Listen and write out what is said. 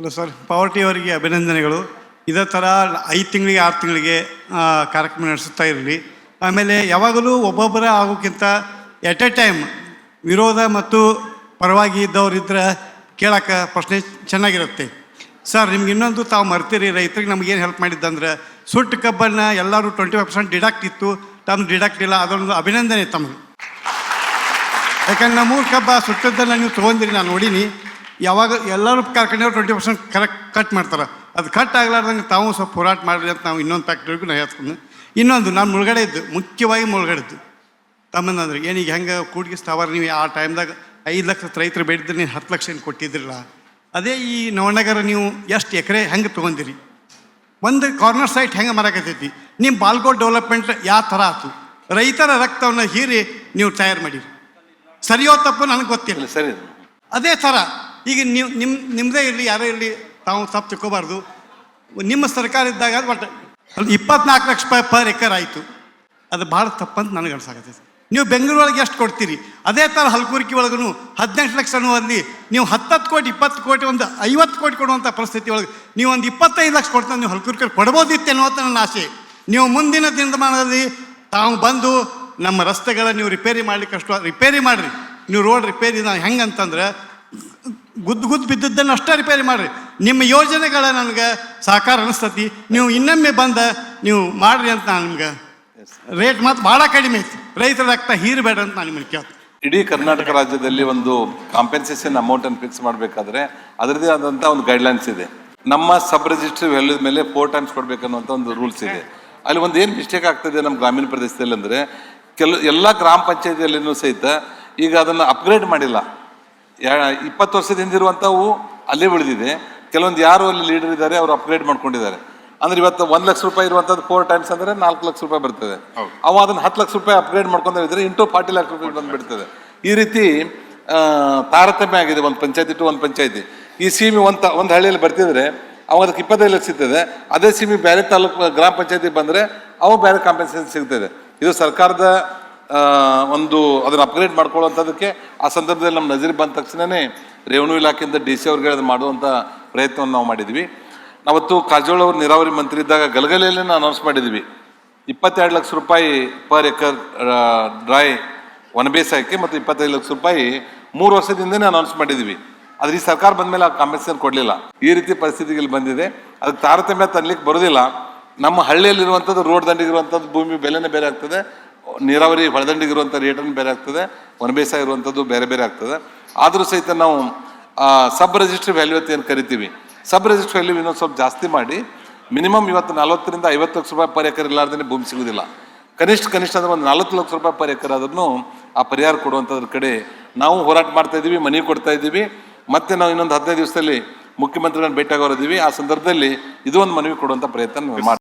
Hello sir, poverty ಅವರಿಗೆ ಅಭಿನಂದನೆಗಳು. ಇದೇ ಥರ 5 ತಿಂಗಳಿಗೆ 6 ತಿಂಗಳಿಗೆ ಕಾರ್ಯಕ್ರಮ ನಡೆಸುತ್ತಾ ಇರಲಿ. ಆಮೇಲೆ ಯಾವಾಗಲೂ ಒಬ್ಬೊಬ್ಬರ ಆಗೋಕ್ಕಿಂತ ಎಟ್ ಎ ಟೈಮ್ ವಿರೋಧ ಮತ್ತು ಪರವಾಗಿ ಇದ್ದವರಿದ್ದರೆ ಕೇಳೋಕ್ಕೆ ಪ್ರಶ್ನೆ ಚೆನ್ನಾಗಿರುತ್ತೆ. ಸರ್, ನಿಮ್ಗೆ ಇನ್ನೊಂದು ತಾವು ಮರ್ತೀರಿ, ರೈತರಿಗೆ ನಮಗೇನು ಹೆಲ್ಪ್ ಮಾಡಿದ್ದಂದ್ರೆ ಸುಟ್ಟು ಕಬ್ಬನ್ನು ಎಲ್ಲರೂ 25% ಡಿಡಕ್ಟ್ ಇತ್ತು, ತಮ್ಮ ಡಿಡಕ್ಟ್ ಇಲ್ಲ. ಅದೊಂದು ಅಭಿನಂದನೆ ತಮಗೆ. ಯಾಕಂದ್ರೆ ನಮ್ಮೂರು ಕಬ್ಬ ಸುಟ್ಟದ್ದನ್ನು ನೀವು ತೊಗೊಂಡಿರಿ, ನಾನು ನೋಡೀನಿ. ಯಾವಾಗ ಎಲ್ಲರೂ ಕಾರ್ಖಾನೆಯವರು 20% ಕರೆಕ್ಟ್ ಕಟ್ ಮಾಡ್ತಾರೆ. ಅದು ಕಟ್ ಆಗಲಾರ್ದಂಗೆ ತಾವು ಸ್ವಲ್ಪ ಹೋರಾಟ ಮಾಡಿರಿ ಅಂತ ನಾವು ಇನ್ನೊಂದು ಫ್ಯಾಕ್ಟ್ರಿಗೂ ನಾನು ಹೇಳ್ತೀನಿ. ಇನ್ನೊಂದು ನಾನು ಮುಳುಗಡೆ ಇದ್ದು, ಮುಖ್ಯವಾಗಿ ಮುಳುಗಡೆ ಇದ್ದು ತಮ್ಮಂದ್ರೆ ಏನೀಗ ಹೆಂಗೆ ಕೂಡಿಗೆ ಸ್ಥಾವರ ನೀವು ಆ ಟೈಮ್ದಾಗ 5 ಲಕ್ಷ ರೈತರು ಬೇಡಿದ್ರೆ ನೀವು 10 ಲಕ್ಷ ಏನು ಕೊಟ್ಟಿದ್ದಿರಲ್ಲ. ಅದೇ ಈ ನವನಗರ ನೀವು ಎಷ್ಟು ಎಕರೆ ಹೆಂಗೆ ತೊಗೊಂಡಿರಿ, ಒಂದು ಕಾರ್ನರ್ ಸೈಟ್ ಹೆಂಗೆ ಮರಕತ್ತೈತಿ, ನಿಮ್ಮ ಬಾಲ್ಕೋಟ್ ಡೆವಲಪ್ಮೆಂಟ್ ಯಾವ ಥರ ಆಯ್ತು, ರೈತರ ರಕ್ತವನ್ನು ಹೀರಿ ನೀವು ತಯಾರು ಮಾಡಿರಿ. ಸರಿಯೋ ತಪ್ಪು ನನಗೆ ಗೊತ್ತಿಲ್ಲ. ಸರಿ, ಅದೇ ಥರ ಈಗ ನೀವು ನಿಮ್ಮದೇ ಇರಲಿ, ಯಾರೇ ಇರಲಿ, ತಾವು ತಪ್ಪು ತಿಳ್ಕೊಬಾರ್ದು. ನಿಮ್ಮ ಸರ್ಕಾರ ಇದ್ದಾಗ ಬಟ್ 24 ಲಕ್ಷ ರೂಪಾಯಿ ಪರ್ ಎಕರ್ ಆಯಿತು. ಅದು ಭಾಳ ತಪ್ಪಂತ ನನಗೆ ಅನ್ಸಾಕತ್ತೈತಿ. ನೀವು ಬೆಂಗಳೂರೊಳಗೆ ಎಷ್ಟು ಕೊಡ್ತೀರಿ, ಅದೇ ಥರ ಹಲ್ಕುರ್ಕಿ ಒಳಗೂ 18 ಲಕ್ಷ ಅನ್ನುವಲ್ಲಿ ನೀವು 10 ಕೋಟಿ 20 ಕೋಟಿ ಒಂದು 50 ಕೋಟಿ ಕೊಡುವಂಥ ಪರಿಸ್ಥಿತಿ ಒಳಗೆ ನೀವು ಒಂದು 25 ಲಕ್ಷ ಕೊಡ್ತಾ ನೀವು ಹಲ್ಕುರ್ಕಿ ಕೊಡ್ಬೋದಿತ್ತು ಅನ್ನುವಂಥ ನನ್ನ ಆಸೆ. ನೀವು ಮುಂದಿನ ದಿನಮಾನದಲ್ಲಿ ತಾವು ಬಂದು ನಮ್ಮ ರಸ್ತೆಗಳ ನೀವು ರಿಪೇರಿ ಮಾಡ್ಲಿಕ್ಕೆ ಅಷ್ಟು ರಿಪೇರಿ ಮಾಡಿರಿ. ನೀವು ರೋಡ್ ರಿಪೇರಿ ನಾನು ಹೆಂಗೆ ಅಂತಂದ್ರೆ ಗುದ್ದು ಬಿದ್ದದ್ದನ್ನು ಅಷ್ಟೇ ರಿಪೇರಿ ಮಾಡಿರಿ. ನಿಮ್ಮ ಯೋಜನೆಗಳ ನನಗೆ ಸಹಕಾರ ಅನಿಸ್ತತಿ. ನೀವು ಇನ್ನೊಮ್ಮೆ ಬಂದ ನೀವು ಮಾಡಿರಿ ಅಂತ ನಾನು ನಿಮ್ಗೆ ರೇಟ್ ಮಾತ್ರ ಭಾಳ ಕಡಿಮೆ ಐತಿ. ರೈತರ ರಕ್ತ ಹೀರಬೇಡ ಅಂತ ನಾನು ನಿಮಗೆ ಕೇಳ್ತೀನಿ. ಇಡೀ ಕರ್ನಾಟಕ ರಾಜ್ಯದಲ್ಲಿ ಒಂದು ಕಾಂಪೆನ್ಸೇಷನ್ ಅಮೌಂಟನ್ನು ಫಿಕ್ಸ್ ಮಾಡಬೇಕಾದ್ರೆ ಅದರದೇ ಆದಂಥ ಒಂದು ಗೈಡ್ಲೈನ್ಸ್ ಇದೆ. ನಮ್ಮ ಸಬ್ ರಿಜಿಸ್ಟ್ರಿ ವ್ಯಾಲ್ಯೂ ಮೇಲೆ 4 ಟೈಮ್ಸ್ ಕೊಡಬೇಕನ್ನುವಂಥ ಒಂದು ರೂಲ್ಸ್ ಇದೆ. ಅಲ್ಲಿ ಒಂದು ಏನು ಮಿಸ್ಟೇಕ್ ಆಗ್ತದೆ ನಮ್ಮ ಗ್ರಾಮೀಣ ಪ್ರದೇಶದಲ್ಲಿ ಅಂದರೆ ಎಲ್ಲ ಗ್ರಾಮ ಪಂಚಾಯತಿಯಲ್ಲಿನೂ ಸಹಿತ ಈಗ ಅದನ್ನು ಅಪ್ಗ್ರೇಡ್ ಮಾಡಿಲ್ಲ. 20 ವರ್ಷದ ಹಿಂದಿರುವಂಥವು ಅಲ್ಲೇ ಉಳಿದಿದೆ. ಕೆಲವೊಂದು ಯಾರು ಅಲ್ಲಿ ಲೀಡರ್ ಇದ್ದಾರೆ ಅವರು ಅಪ್ಗ್ರೇಡ್ ಮಾಡ್ಕೊಂಡಿದ್ದಾರೆ. ಅಂದ್ರೆ ಇವತ್ತು 1 ಲಕ್ಷ ರೂಪಾಯಿ ಇರುವಂಥದ್ದು 4 ಟೈಮ್ಸ್ ಅಂದರೆ 4 ಲಕ್ಷ ರೂಪಾಯಿ ಬರ್ತದೆ. ಅವ ಅದನ್ನು 10 ಲಕ್ಷ ರೂಪಾಯಿ ಅಪ್ಗ್ರೇಡ್ ಮಾಡ್ಕೊಂಡಿದ್ರೆ ಇಂಟು 40 ಲಕ್ಷ ರೂಪಾಯಿ ಬಂದುಬಿಡ್ತದೆ. ಈ ರೀತಿ ತಾರತಮ್ಯ ಆಗಿದೆ ಒಂದು ಪಂಚಾಯತಿ ಟು ಒಂದು ಪಂಚಾಯತಿ. ಈ ಸೀಮೆ ಒಂದು ಹಳ್ಳಿಯಲ್ಲಿ ಬರ್ತಿದ್ರೆ ಅವಾಗ ಅದಕ್ಕೆ 25 ಲಕ್ಷ ಸಿಗ್ತದೆ. ಅದೇ ಸೀಮೆ ಬೇರೆ ತಾಲೂಕು ಗ್ರಾಮ ಪಂಚಾಯತಿ ಬಂದರೆ ಅವು ಬೇರೆ ಕಾಂಪೆನ್ಸೇಷನ್ ಸಿಗ್ತದೆ. ಇದು ಸರ್ಕಾರದ ಒಂದು ಅದನ್ನು ಅಪ್ಗ್ರೇಡ್ ಮಾಡ್ಕೊಳ್ಳುವಂಥದ್ದಕ್ಕೆ ಆ ಸಂದರ್ಭದಲ್ಲಿ ನಮ್ಮ ನಜರಿ ಬಂದ ತಕ್ಷಣವೇ ರೆವೆನ್ಯೂ ಇಲಾಖೆಯಿಂದ DC ಅವ್ರಿಗೆ ಅದನ್ನು ಮಾಡುವಂಥ ಪ್ರಯತ್ನವನ್ನು ನಾವು ಮಾಡಿದ್ವಿ. ನಾವತ್ತು ಕಾರಜೋಳ ಅವರು ನೀರಾವರಿ ಮಂತ್ರಿ ಇದ್ದಾಗ ಗಲಗಲೆಯಲ್ಲೇ ಅನೌನ್ಸ್ ಮಾಡಿದ್ವಿ 22 ಲಕ್ಷ ರೂಪಾಯಿ ಪರ್ ಎಕರ್ ಡ್ರೈ ಒಣ ಬೇಸಾಯಕ್ಕೆ ಮತ್ತು 25 ಲಕ್ಷ ರೂಪಾಯಿ 3 ವರ್ಷದಿಂದನೇ ಅನೌನ್ಸ್ ಮಾಡಿದ್ವಿ. ಆದರೆ ಈ ಸರ್ಕಾರ ಬಂದ ಮೇಲೆ ಆ ಕಾಂಪೆನ್ಸೇಷನ್ ಕೊಡಲಿಲ್ಲ. ಈ ರೀತಿ ಪರಿಸ್ಥಿತಿಗೆ ಬಂದಿದೆ. ಅದಕ್ಕೆ ತಾರತಮ್ಯ ತರಲಿಕ್ಕೆ ಬರೋದಿಲ್ಲ. ನಮ್ಮ ಹಳ್ಳಿಯಲ್ಲಿರುವಂಥದ್ದು ರೋಡ್ ದಂಡಿಗಿರುವಂಥದ್ದು ಭೂಮಿ ಬೆಲೆನೇ ಬೇರೆ ಆಗ್ತದೆ, ನೀರಾವರಿ ಹೊಳದಂಡಿಗಿರುವಂಥ ರೇಟನ್ನು ಬೇರೆ ಆಗ್ತದೆ, ಒಣ ಬೇಸಾಯ ಇರುವಂಥದ್ದು ಬೇರೆ ಬೇರೆ ಆಗ್ತದೆ. ಆದರೂ ಸಹಿತ ನಾವು ಸಬ್ ರಿಜಿಸ್ಟ್ರಿ ವ್ಯಾಲ್ಯೂ ಅಂತ ಏನು ಕರಿತೀವಿ, ಸಬ್ ರಿಜಿಸ್ಟ್ರಿ ವ್ಯಾಲ್ಯೂ ಇನ್ನೊಂದು ಸ್ವಲ್ಪ ಜಾಸ್ತಿ ಮಾಡಿ ಮಿನಿಮಮ್ ಇವತ್ತು 40 ರಿಂದ 50 ಲಕ್ಷ ರೂಪಾಯಿ ಪರ್ ಎಕರ್ ಇಲ್ಲಾರ್ದೇ ಭೂಮಿ ಸಿಗೋದಿಲ್ಲ. ಕನಿಷ್ಠ ಅಂದ್ರೆ ಒಂದು 40 ಲಕ್ಷ ರೂಪಾಯಿ ಪರ್ ಎಕರ್ ಆದ್ರೂ ಆ ಪರಿಹಾರ ಕೊಡುವಂಥದ್ರ ಕಡೆ ನಾವು ಹೋರಾಟ ಮಾಡ್ತಾ ಇದ್ದೀವಿ, ಮನೆ ಕೊಡ್ತಾ ಇದ್ದೀವಿ. ಮತ್ತೆ ನಾವು ಇನ್ನೊಂದು 15 ದಿವಸದಲ್ಲಿ ಮುಖ್ಯಮಂತ್ರಿಗಳನ್ನ ಭೇಟಿಯಾಗೋರಿದ್ದೀವಿ. ಆ ಸಂದರ್ಭದಲ್ಲಿ ಇದು ಒಂದು ಮನವಿ ಕೊಡುವಂಥ ಪ್ರಯತ್ನ ಮಾಡಿ